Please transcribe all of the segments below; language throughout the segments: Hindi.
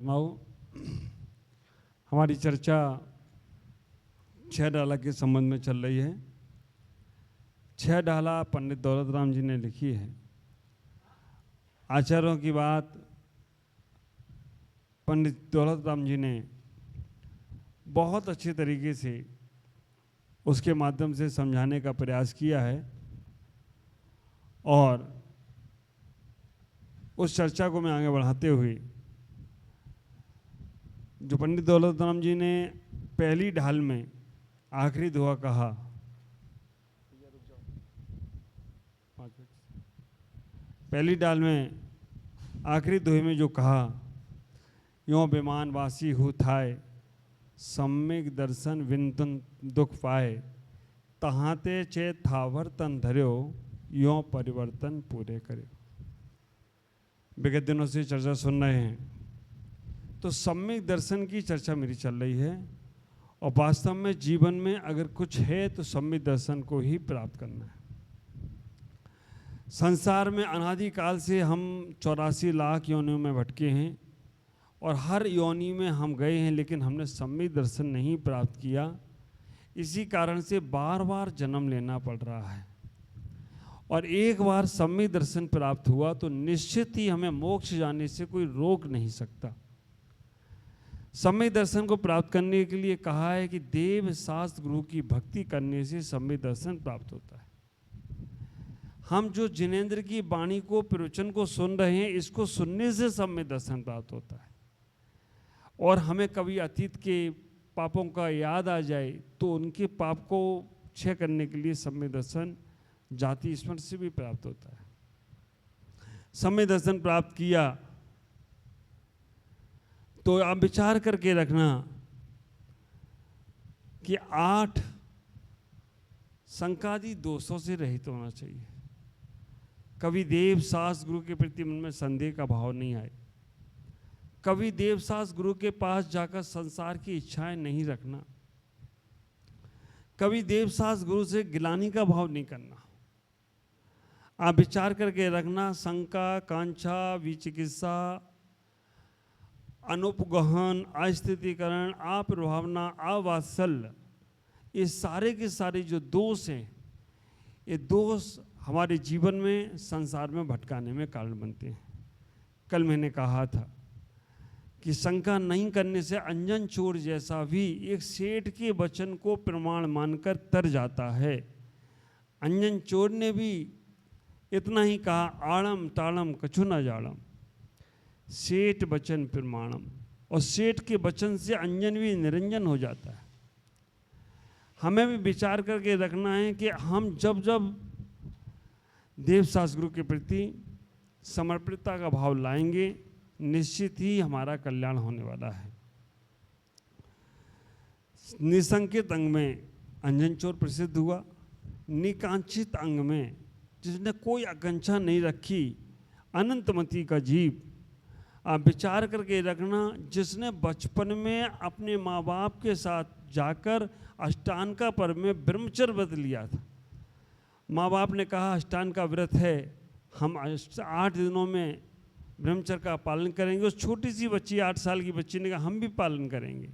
माओ हमारी चर्चा 6 डाला के संबंध में चल रही है। 6 डाला पंडित दौलत राम जी ने लिखी है। आचार्यों की बात पंडित दौलत राम जी ने बहुत अच्छे तरीके से उसके माध्यम से समझाने का प्रयास किया है और उस चर्चा को मैं आगे बढ़ाते हुए जो पंडित दौलत राम जी ने पहली ढाल में आखिरी दुआ कहा, पहली ढाल में आखिरी दुआ में जो कहा, यों विमान वासी हु थाए सम्यक दर्शन विनतन दुख पाए तहाते चे थावर तन धर्यो यों परिवर्तन पूरे करे। विगत दिनों से चर्चा सुन रहे हैं तो सम्यक दर्शन की चर्चा मेरी चल रही है और वास्तव में जीवन में अगर कुछ है तो सम्यक दर्शन को ही प्राप्त करना है। संसार में अनादिकाल से हम 84 लाख योनियों में भटके हैं और हर योनि में हम गए हैं, लेकिन हमने सम्यक दर्शन नहीं प्राप्त किया। इसी कारण से बार बार जन्म लेना पड़ रहा है और एक बार सम्यक दर्शन प्राप्त हुआ तो निश्चित ही हमें मोक्ष जाने से कोई रोक नहीं सकता। सम्यक दर्शन को प्राप्त करने के लिए कहा है कि देव शास्त्र गुरु की भक्ति करने से सम्यक दर्शन प्राप्त होता है। हम जो जिनेंद्र की वाणी को प्रवचन को सुन रहे हैं, इसको सुनने से सम्यक दर्शन प्राप्त होता है। और हमें कभी अतीत के पापों का याद आ जाए तो उनके पाप को क्षय करने के लिए सम्यक दर्शन जाति स्मरण से भी प्राप्त होता है। सम्यक दर्शन प्राप्त किया तो आप विचार करके रखना कि 8 संकादि दोषों से रहित होना चाहिए। कभी देव शास्त्र गुरु के प्रति मन में संदेह का भाव नहीं आए। कभी देव शास्त्र गुरु के पास जाकर संसार की इच्छाएं नहीं रखना। कभी देव शास्त्र गुरु से गिलानी का भाव नहीं करना। आप विचार करके रखना, शंका, कांक्षा, विचिकित्सा, अनुपगहन, अस्थितिकरण, अप्रभावना, अवात्सल्य, ये सारे के सारे जो दोष हैं, ये दोष हमारे जीवन में संसार में भटकाने में कारण बनते हैं। कल मैंने कहा था कि शंका नहीं करने से अंजन चोर जैसा भी एक सेठ के वचन को प्रमाण मानकर तर जाता है। अंजन चोर ने भी इतना ही कहा, आड़म ताड़म कछु न जाड़म, सेठ वचन प्रमाणम। और सेठ के वचन से अंजन भी निरंजन हो जाता है। हमें भी विचार करके रखना है कि हम जब जब देव शास्त्र गुरु के प्रति समर्पितता का भाव लाएंगे, निश्चित ही हमारा कल्याण होने वाला है। निसंकित अंग में अंजन चोर प्रसिद्ध हुआ। निकांक्षित अंग में जिसने कोई आकांक्षा नहीं रखी, अनंतमती का जीव। आप विचार करके रखना, जिसने बचपन में अपने माँ बाप के साथ जाकर अष्टांगा पर्व में ब्रह्मचर्य व्रत लिया था। माँ बाप ने कहा अष्टांग का व्रत है, हम 8 दिनों में ब्रह्मचर्य का पालन करेंगे। उस छोटी सी बच्ची, 8 साल की बच्ची ने कहा हम भी पालन करेंगे।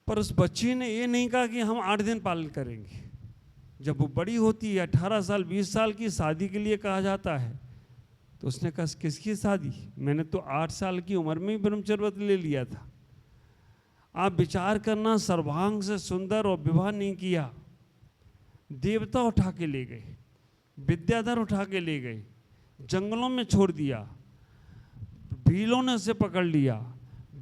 पर उस बच्ची ने ये नहीं कहा कि हम 8 दिन पालन करेंगे। जब वो बड़ी होती है, 18 साल 20 साल की शादी के लिए कहा जाता है, तो उसने कहा किसकी शादी, मैंने तो 8 साल की उम्र में ही ब्रह्मचर्य व्रत ले लिया था। आप विचार करना, सर्वांग से सुंदर और विवाह नहीं किया, देवता उठा के ले गए, विद्याधर उठा के ले गए, जंगलों में छोड़ दिया, भीलों ने उसे पकड़ लिया,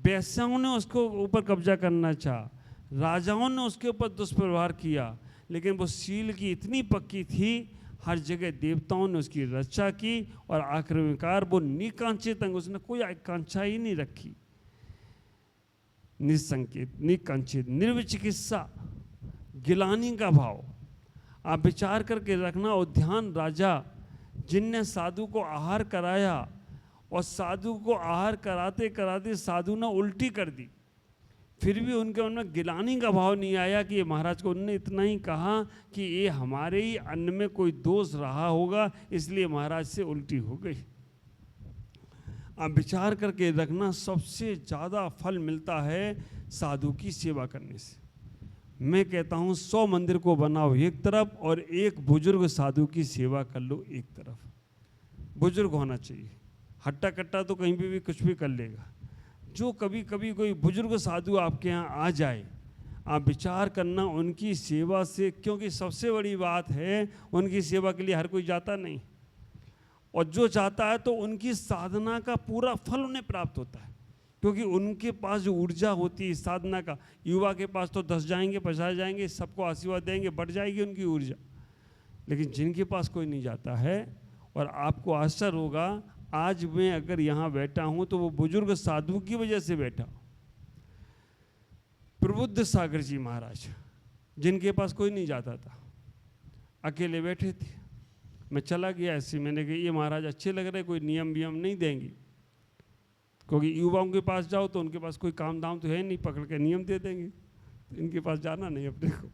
वैश्याओं ने उसको ऊपर कब्जा करना चाहा, राजाओं ने उसके ऊपर दुष्प्रहार किया, लेकिन वो सील की इतनी पक्की थी, हर जगह देवताओं ने उसकी रक्षा की। और आक्रमणकार वो निकांक्षित अंग, उसने कोई आकांक्षा ही नहीं रखी। निसंकेत, निकांक्षित, निर्विचिकित्सा, गिलानी का भाव। आप विचार करके रखना, उद्यान राजा जिनने साधु को आहार कराया और साधु को आहार कराते कराते साधु ने उल्टी कर दी, फिर भी उनके मन में गिलानी का भाव नहीं आया कि ये महाराज को। उन्होंने इतना ही कहा कि ये हमारे ही अन्न में कोई दोष रहा होगा, इसलिए महाराज से उल्टी हो गई। आप विचार करके रखना, सबसे ज़्यादा फल मिलता है साधु की सेवा करने से। मैं कहता हूँ 100 मंदिर को बनाओ एक तरफ और एक बुजुर्ग साधु की सेवा कर लो एक तरफ। बुजुर्ग होना चाहिए, हट्टा कट्टा तो कहीं भी कुछ भी कर लेगा। जो कभी कभी कोई बुजुर्ग साधु आपके यहाँ आ जाए, आप विचार करना उनकी सेवा से, क्योंकि सबसे बड़ी बात है उनकी सेवा के लिए हर कोई जाता नहीं, और जो जाता है तो उनकी साधना का पूरा फल उन्हें प्राप्त होता है, क्योंकि उनके पास जो ऊर्जा होती है साधना का। युवा के पास तो 10 जाएंगे 50 जाएंगे, सबको आशीर्वाद देंगे, बढ़ जाएगी उनकी ऊर्जा। लेकिन जिनके पास कोई नहीं जाता है, और आपको आश्चर्य होगा, आज मैं अगर यहाँ बैठा हूँ तो वो बुजुर्ग साधु की वजह से बैठा हूँ। प्रबुद्ध सागर जी महाराज, जिनके पास कोई नहीं जाता था, अकेले बैठे थे। मैं चला गया ऐसे, मैंने कहा ये महाराज अच्छे लग रहे, कोई नियम वियम नहीं देंगे, क्योंकि युवाओं के पास जाओ तो उनके पास कोई काम दाम तो है नहीं, पकड़ के नियम दे देंगे, तो इनके पास जाना नहीं अपने को।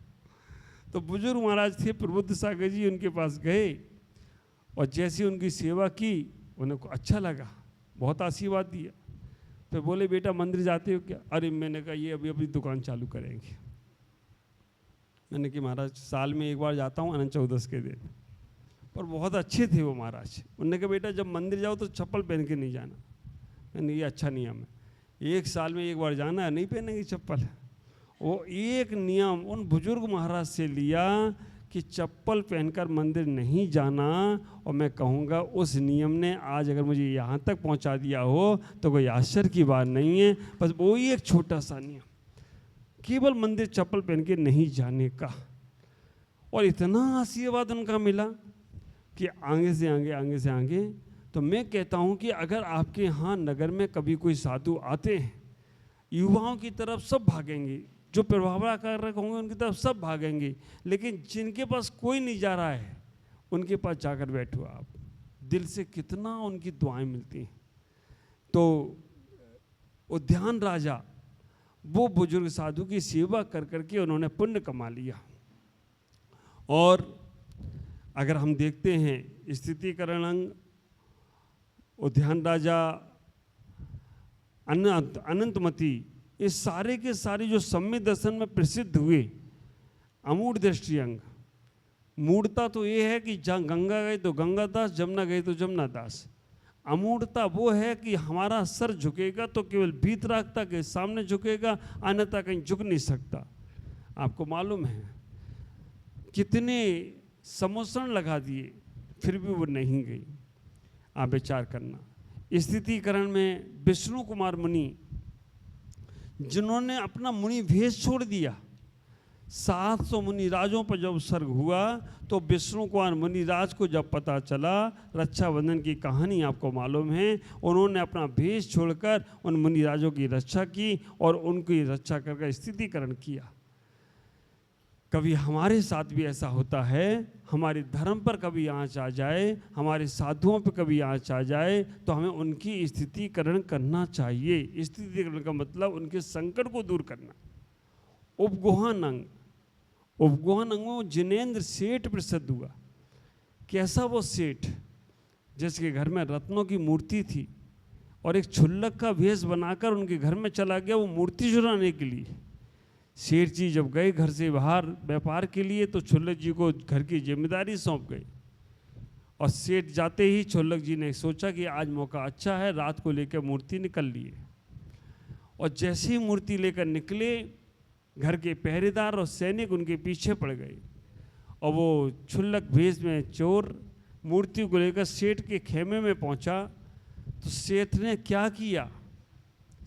तो बुजुर्ग महाराज थे प्रबुद्ध सागर जी, उनके पास गए और जैसे उनकी सेवा की उन्हें को अच्छा लगा, बहुत आशीर्वाद दिया। फिर बोले बेटा मंदिर जाते हो क्या? अरे मैंने कहा ये अभी अभी दुकान चालू करेंगे। मैंने कहा महाराज साल में एक बार जाता हूँ अनंत चौदस के दिन। पर बहुत अच्छे थे वो महाराज। उन्होंने कहा बेटा जब मंदिर जाओ तो चप्पल पहन के नहीं जाना। मैंने ये अच्छा नियम है, एक साल में एक बार जाना है, नहीं पहनेंगे चप्पल। वो एक नियम उन बुजुर्ग महाराज से लिया कि चप्पल पहनकर मंदिर नहीं जाना, और मैं कहूँगा उस नियम ने आज अगर मुझे यहाँ तक पहुँचा दिया हो तो कोई आश्चर्य की बात नहीं है। बस वो ही एक छोटा सा नियम, केवल मंदिर चप्पल पहन के नहीं जाने का, और इतना आशीर्वाद उनका मिला कि आगे से आगे। तो मैं कहता हूँ कि अगर आपके यहाँ नगर में कभी कोई साधु आते हैं, युवाओं की तरफ सब भागेंगे, जो प्रभावकारक होंगे उनकी तरफ सब भागेंगे, लेकिन जिनके पास कोई नहीं जा रहा है उनके पास जाकर बैठो आप, दिल से कितना उनकी दुआएं मिलती हैं। तो उद्यान राजा वो बुजुर्ग साधु की सेवा कर करके उन्होंने पुण्य कमा लिया। और अगर हम देखते हैं स्थितिकरण अंग, उद्यान राजा, अनंतमती, ये सारे के सारे जो सम्य दर्शन में प्रसिद्ध हुए अमूढ़ दृष्टि अंग। मूढ़ता तो ये है कि जहाँ गंगा गए तो गंगादास, जमुना गए तो जमुनादास। अमूढ़ता वो है कि हमारा सर झुकेगा तो केवल वीतरागता के सामने झुकेगा, अन्यथा कहीं झुक नहीं सकता। आपको मालूम है कितने समोसण लगा दिए फिर भी वो नहीं गई। आप विचार करना, स्थितिकरण में विष्णु कुमार मुनि, जिन्होंने अपना मुनि भेष छोड़ दिया, 700 मुनि राजों पर जब सर्ग हुआ तो विष्णु कुमार मुनिराज को जब पता चला, रक्षाबंधन की कहानी आपको मालूम है, उन्होंने अपना भेष छोड़कर उन मुनिराजों की रक्षा की और उनकी रक्षा करके स्थितिकरण किया। कभी हमारे साथ भी ऐसा होता है, हमारे धर्म पर कभी आँच आ जाए, हमारे साधुओं पर कभी आँच आ जाए तो हमें उनकी स्थितिकरण करना चाहिए। स्थितिकरण का मतलब उनके संकट को दूर करना। उपगोहन अंग, उपगोहन अंग में जिनेंद्र सेठ प्रसिद्ध हुआ। कैसा वो सेठ, जिसके घर में रत्नों की मूर्ति थी और एक छुल्लक का भेष बनाकर उनके घर में चला गया वो मूर्ति चुराने के लिए। सेठ जी जब गए घर से बाहर व्यापार के लिए तो छुल्लक जी को घर की जिम्मेदारी सौंप गई, और सेठ जाते ही छुल्लक जी ने सोचा कि आज मौका अच्छा है, रात को लेकर मूर्ति निकल लिए। और जैसे ही मूर्ति लेकर निकले, घर के पहरेदार और सैनिक उनके पीछे पड़ गए, और वो छुल्लक भेष में चोर मूर्ति को लेकर सेठ के खेमे में पहुंचा। तो सेठ ने क्या किया,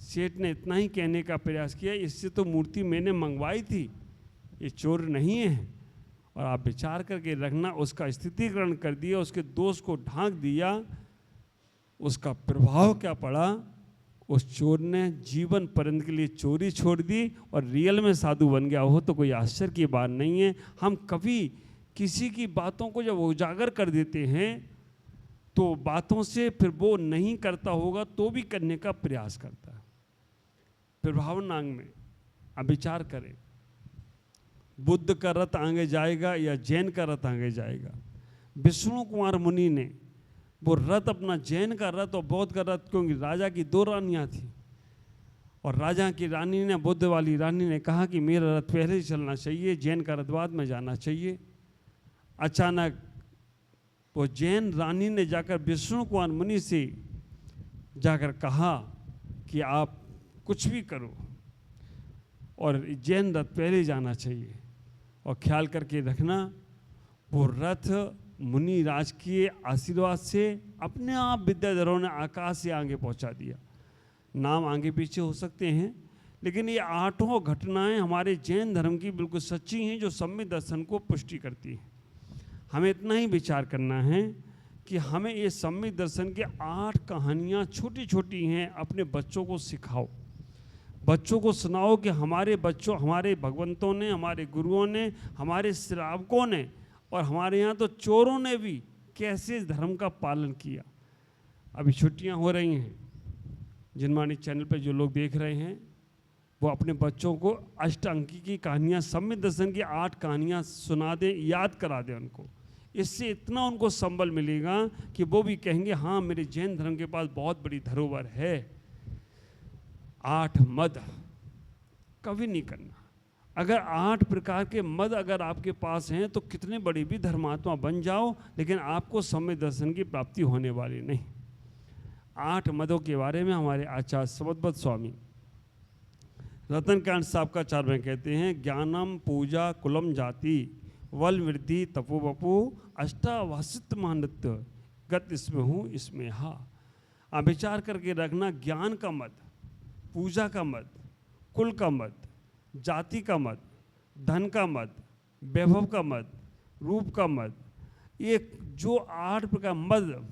सेठ ने इतना ही कहने का प्रयास किया, इससे तो मूर्ति मैंने मंगवाई थी, ये चोर नहीं है। और आप विचार करके रखना, उसका स्थितिकरण कर दिया, उसके दोष को ढांक दिया। उसका प्रभाव क्या पड़ा, उस चोर ने जीवन पर्यंत के लिए चोरी छोड़ दी और रियल में साधु बन गया हो तो कोई आश्चर्य की बात नहीं है। हम कभी किसी की बातों को जब उजागर कर देते हैं तो बातों से फिर वो नहीं करता होगा तो भी करने का प्रयास करता है। प्रभावनांग में अब विचार करें, बुद्ध का रथ आगे जाएगा या जैन का रथ आगे जाएगा। विष्णु कुमार मुनि ने वो रथ अपना जैन का रथ और बौद्ध का रथ, क्योंकि राजा की 2 रानियाँ थी और राजा की रानी ने, बुद्ध वाली रानी ने कहा कि मेरा रथ पहले ही चलना चाहिए, जैन का रथ बाद में जाना चाहिए। अचानक वो जैन रानी ने जाकर विष्णु कुमार मुनि से जाकर कहा कि आप कुछ भी करो और जैन रथ पहले जाना चाहिए। और ख्याल करके रखना, वो रथ मुनि राज के आशीर्वाद से अपने आप विद्याधरों ने आकाश से आगे पहुंचा दिया। नाम आगे पीछे हो सकते हैं, लेकिन ये 8 घटनाएं हमारे जैन धर्म की बिल्कुल सच्ची हैं, जो सम्यक दर्शन को पुष्टि करती हैं। हमें इतना ही विचार करना है कि हमें ये सम्यक दर्शन के 8 कहानियाँ छोटी छोटी हैं, अपने बच्चों को सिखाओ, बच्चों को सुनाओ कि हमारे बच्चों, हमारे भगवंतों ने, हमारे गुरुओं ने, हमारे श्रावकों ने और हमारे यहाँ तो चोरों ने भी कैसे धर्म का पालन किया। अभी छुट्टियाँ हो रही हैं, जिनवाणी चैनल पर जो लोग देख रहे हैं वो अपने बच्चों को अष्टांकी की कहानियाँ, सम्यक दर्शन की 8 कहानियाँ सुना दें, याद करा दें उनको। इससे इतना उनको संबल मिलेगा कि वो भी कहेंगे हाँ, मेरे जैन धर्म के पास बहुत बड़ी धरोहर है। 8 मद कभी नहीं करना। अगर 8 प्रकार के मद अगर आपके पास हैं तो कितने बड़े भी धर्मात्मा बन जाओ, लेकिन आपको सम्यक दर्शन की प्राप्ति होने वाली नहीं। 8 मदों के बारे में हमारे आचार्य समदभट्ट स्वामी रतनकांत साहब का 4 में कहते हैं, ज्ञानम पूजा कुलम जाति वल वृद्धि तपो बपू अष्टावासित महानृत्य गत इसमें हूँ इसमें हा। आप विचार करके रखना, ज्ञान का मद, पूजा का मद, कुल का मद, जाति का मद, धन का मद, वैभव का मद, रूप का मद, ये जो 8 प्रकार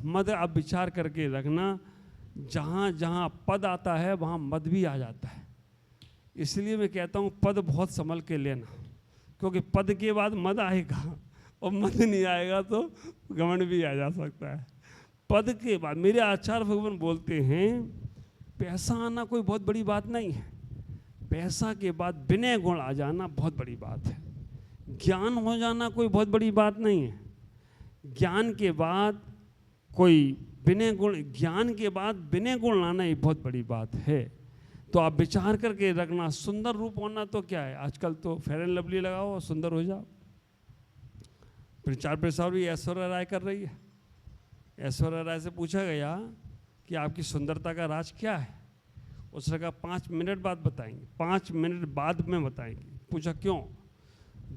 मद आप विचार करके रखना। जहाँ जहाँ पद आता है वहाँ मद भी आ जाता है। इसलिए मैं कहता हूँ पद बहुत संभल के लेना, क्योंकि पद के बाद मद आएगा और मद नहीं आएगा तो घमंड भी आ जा सकता है। पद के बाद मेरे आचार्य भगवान बोलते हैं, पैसा आना कोई बहुत बड़ी बात नहीं है, पैसा के बाद विनय गुण आ जाना बहुत बड़ी बात है। ज्ञान हो जाना कोई बहुत बड़ी बात नहीं है, ज्ञान के बाद कोई विनय गुण, ज्ञान के बाद विनय गुण लाना ये बहुत बड़ी बात है। तो आप विचार करके रखना, सुंदर रूप होना तो क्या है, आजकल तो फेयर एंड लवली लगाओ और सुंदर हो जाओ। प्रचार प्रसार भी ऐश्वर्या राय कर रही है। ऐश्वर्या राय से पूछा गया कि आपकी सुंदरता का राज क्या है, उसने कहा 5 मिनट बाद बताएंगे, 5 मिनट बाद में बताएंगे। पूछा क्यों?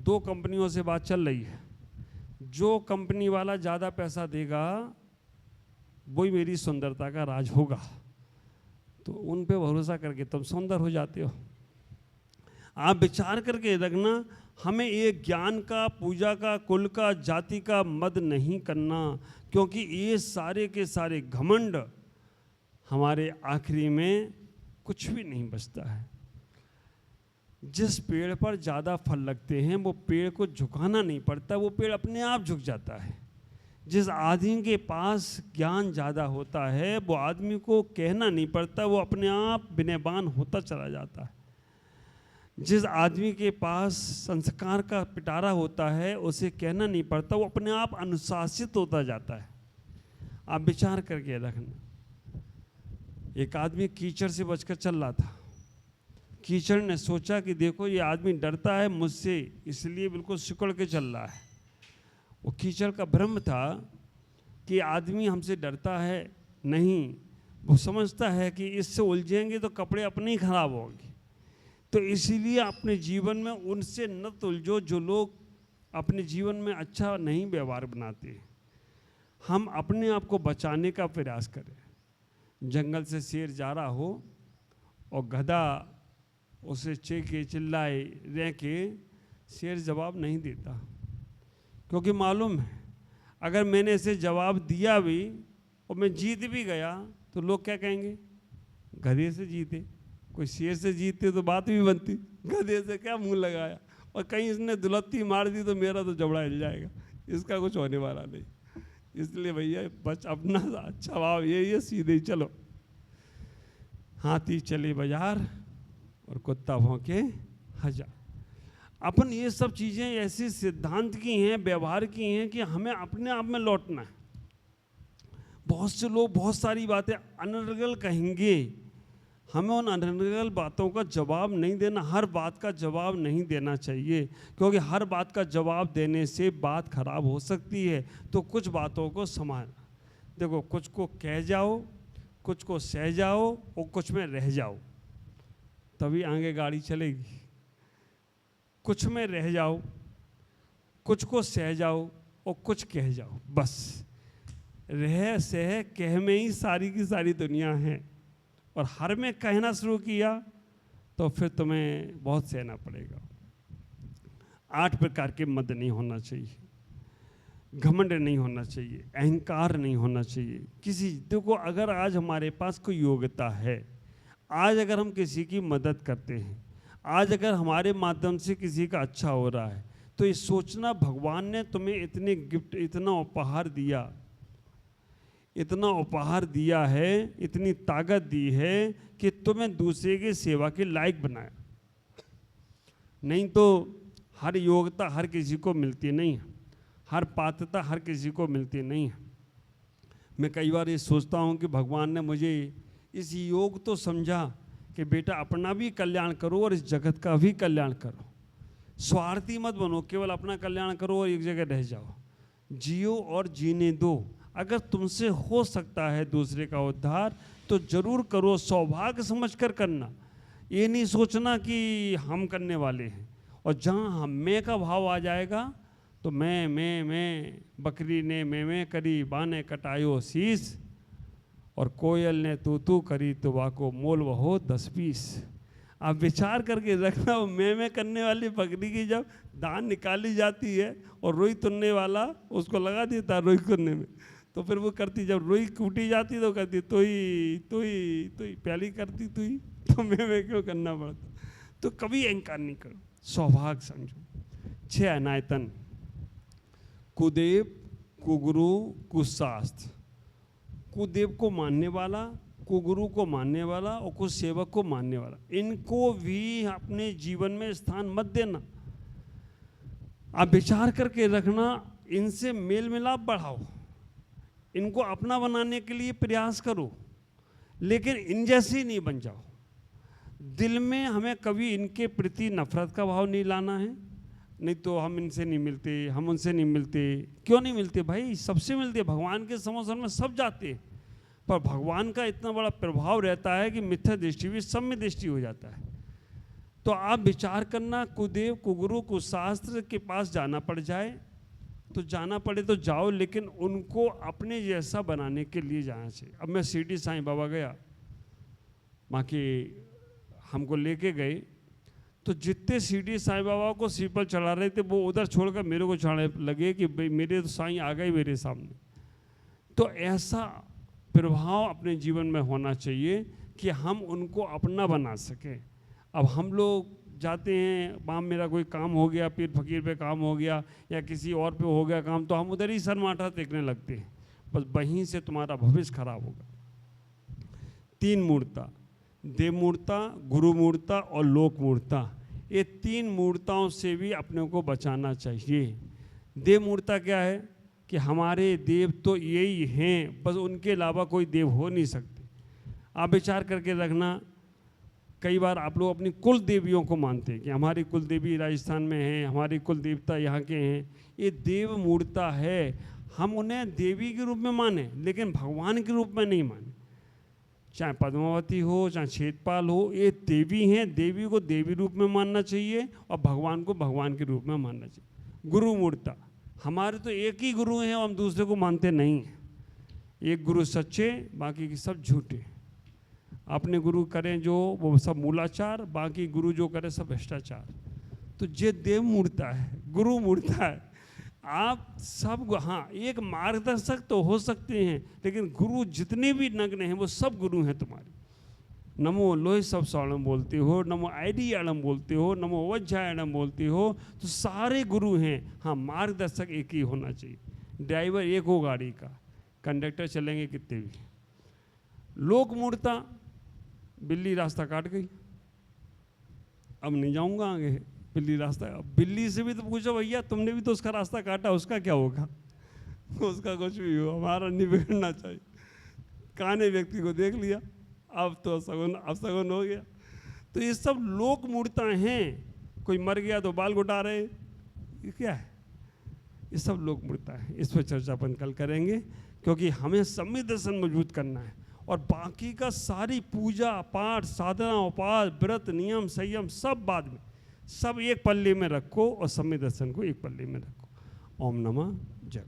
2 कंपनियों से बात चल रही है, जो कंपनी वाला ज़्यादा पैसा देगा वही मेरी सुंदरता का राज होगा। तो उन पे भरोसा करके तुम सुंदर हो जाते हो। आप विचार करके रखना, हमें ये ज्ञान का, पूजा का, कुल का, जाति का मद नहीं करना, क्योंकि ये सारे के सारे घमंड हमारे आखिरी में कुछ भी नहीं बचता है। जिस पेड़ पर ज़्यादा फल लगते हैं वो पेड़ को झुकाना नहीं पड़ता, वो पेड़ अपने आप झुक जाता है। जिस आदमी के पास ज्ञान ज़्यादा होता है वो आदमी को कहना नहीं पड़ता, वो अपने आप विनयवान होता चला जाता है। जिस आदमी के पास संस्कार का पिटारा होता है उसे कहना नहीं पड़ता, वो अपने आप अनुशासित होता जाता है। आप विचार करके रखना, एक आदमी कीचड़ से बचकर चल रहा था। कीचड़ ने सोचा कि देखो ये आदमी डरता है मुझसे, इसलिए बिल्कुल सिकुड़ के चल रहा है। वो कीचड़ का भ्रम था कि आदमी हमसे डरता है, नहीं, वो समझता है कि इससे उलझेंगे तो कपड़े अपने ही खराब होंगे। तो इसीलिए अपने जीवन में उनसे न उलझो जो लोग अपने जीवन में अच्छा नहीं व्यवहार बनाते। हम अपने आप को बचाने का प्रयास करें। जंगल से शेर जा रहा हो और गधा उसे चेके चिल्लाए रह के, शेर जवाब नहीं देता, क्योंकि मालूम है अगर मैंने इसे जवाब दिया भी और मैं जीत भी गया तो लोग क्या कहेंगे, गधे से जीते। कोई शेर से जीतते तो बात भी बनती, गधे से क्या मुंह लगाया, और कहीं इसने दुलत्ती मार दी तो मेरा तो जबड़ा हिल जाएगा, इसका कुछ होने वाला नहीं। इसलिए भैया बच अपना अच्छा भाव यही है, सीधे ही चलो। हाथी चले बाजार और कुत्ता भौंके हजार। अपन ये सब चीज़ें ऐसी सिद्धांत की हैं, व्यवहार की हैं कि हमें अपने आप में लौटना है। बहुत से लोग बहुत सारी बातें अनर्गल कहेंगे, हमें उन अनर्गल बातों का जवाब नहीं देना, हर बात का जवाब नहीं देना चाहिए, क्योंकि हर बात का जवाब देने से बात खराब हो सकती है। तो कुछ बातों को संभाल, देखो कुछ को कह जाओ, कुछ को सह जाओ और कुछ में रह जाओ, तभी आगे गाड़ी चलेगी। कुछ में रह जाओ, कुछ को सह जाओ और कुछ कह जाओ, बस रह सह कह में ही सारी की सारी दुनिया है। और हर में कहना शुरू किया तो फिर तुम्हें बहुत सहना पड़ेगा। 8 प्रकार के मद नहीं होना चाहिए, घमंड नहीं होना चाहिए, अहंकार नहीं होना चाहिए किसी। देखो अगर आज हमारे पास कोई योग्यता है, आज अगर हम किसी की मदद करते हैं, आज अगर हमारे माध्यम से किसी का अच्छा हो रहा है, तो ये सोचना भगवान ने तुम्हें इतने गिफ्ट, इतना उपहार दिया, इतना उपहार दिया है, इतनी ताकत दी है कि तुम्हें दूसरे की सेवा के लायक बनाया। नहीं तो हर योग्यता हर किसी को मिलती नहीं है, हर पात्रता हर किसी को मिलती नहीं है। मैं कई बार ये सोचता हूँ कि भगवान ने मुझे इस योग तो समझा कि बेटा अपना भी कल्याण करो और इस जगत का भी कल्याण करो। स्वार्थी मत बनो, केवल अपना कल्याण करो और एक जगह रह जाओ। जियो और जीने दो। अगर तुमसे हो सकता है दूसरे का उद्धार तो जरूर करो, सौभाग्य समझकर करना। ये नहीं सोचना कि हम करने वाले हैं। और जहाँ हम मैं का भाव आ जाएगा तो मैं बकरी ने मैं करी, बाने कटायो शीस, और कोयल ने तू करी तो वाको मोल वहो 10 पीस। आप विचार करके रखना, मैं करने वाली बकरी की जब दान निकाली जाती है और रोई तुनने वाला उसको लगा देता है रोई करने में, तो फिर वो करती, जब रोई कूटी जाती तो कहती तो ही पहली करती तू ही, तो मैं क्यों करना पड़ता। तो कभी अहंकार नहीं करो, सौभाग्य समझो। 6 अनायतन, कुदेव, कुगुरु, कुशास्त्र। कुदेव को मानने वाला, कुगुरु को मानने वाला और कुछ सेवक को मानने वाला, इनको भी अपने जीवन में स्थान मत देना। आप विचार करके रखना, इनसे मेल मिलाप बढ़ाओ, इनको अपना बनाने के लिए प्रयास करो, लेकिन इन जैसे नहीं बन जाओ। दिल में हमें कभी इनके प्रति नफरत का भाव नहीं लाना है। नहीं तो हम इनसे नहीं मिलते, हम उनसे नहीं मिलते। क्यों नहीं मिलते भाई? सबसे मिलते। भगवान के समोसन में सब जाते हैं, पर भगवान का इतना बड़ा प्रभाव रहता है कि मिथ्या दृष्टि भी सब में दृष्टि हो जाता है। तो आप विचार करना, कुदेव, कुगुरु, कुशास्त्र के पास जाना पड़ जाए तो जाना पड़े तो जाओ, लेकिन उनको अपने जैसा बनाने के लिए जाना चाहिए। अब मैं शिरडी साईं बाबा गया, वहाँ के हमको लेके गए, तो जितने शिरडी साईं बाबा को सिर पर चढ़ा रहे थे वो उधर छोड़कर मेरे को चढ़ाने लगे कि भाई मेरे तो साईं आ गए मेरे सामने। तो ऐसा प्रभाव अपने जीवन में होना चाहिए कि हम उनको अपना बना सकें। अब हम लोग जाते हैं, वहाँ मेरा कोई काम हो गया, पीर फकीर पे काम हो गया या किसी और पे हो गया काम, तो हम उधर ही सरमाठा देखने लगते हैं, बस वहीं से तुम्हारा भविष्य खराब होगा। 3 मूर्ता, देव मूर्ता, गुरु मूर्ता और लोक मूर्ता, ये 3 मूर्ताओं से भी अपने को बचाना चाहिए। देव मूर्ता क्या है कि हमारे देव तो यही हैं, बस उनके अलावा कोई देव हो नहीं सकते। आप विचार करके रखना, कई बार आप लोग अपनी कुल देवियों को मानते हैं कि हमारी कुल देवी राजस्थान में है, हमारी कुल देवता यहाँ के हैं। ये देव मूर्ता है, हम उन्हें देवी के रूप में माने लेकिन भगवान के रूप में नहीं माने। चाहे पद्मावती हो, चाहे क्षेत्रपाल हो, ये देवी हैं, देवी को देवी रूप में मानना चाहिए और भगवान को भगवान के रूप में मानना चाहिए। गुरु मूर्ता, हमारे तो एक ही गुरु हैं, हम दूसरे को मानते नहीं हैं। एक गुरु सच्चे, बाकी के सब झूठे। अपने गुरु करें जो वो सब मूलाचार, बाकी गुरु जो करे सब भ्रष्टाचार। तो ये देव मूर्ता है, गुरु मूर्ता है। आप सब, हाँ एक मार्गदर्शक तो हो सकते हैं, लेकिन गुरु जितने भी नग्न हैं वो सब गुरु हैं तुम्हारे। नमो लोह सब स्वर्णम बोलते हो, नमो आइडियालम बोलते हो, नमो वज्जायणम बोलते हो, तो सारे गुरु हैं। हाँ मार्गदर्शक एक ही होना चाहिए, ड्राइवर एक हो गाड़ी का, कंडक्टर चलेंगे कितने भी। लोक मूर्ता, बिल्ली रास्ता काट गई, अब नहीं जाऊंगा आगे, बिल्ली रास्ता। बिल्ली से भी तो पूछो भैया तुमने भी तो उसका रास्ता काटा, उसका क्या होगा? उसका कुछ भी हो, हमारा नहीं बिगड़ना चाहिए। काने व्यक्ति को देख लिया, अब तो अपशगुन हो गया। तो ये सब लोक मूर्ता हैं। कोई मर गया तो बाल गुटा रहे, ये क्या है? ये सब लोक मूर्ता है। इस पर चर्चा अपन कल करेंगे, क्योंकि हमें सम्यक दर्शन मजबूत करना है। और बाकी का सारी पूजा पाठ साधना उपास व्रत नियम संयम सब बाद में, सब एक पल्ले में रखो और सम्यक दर्शन को एक पल्ले में रखो। ओम नमः जय।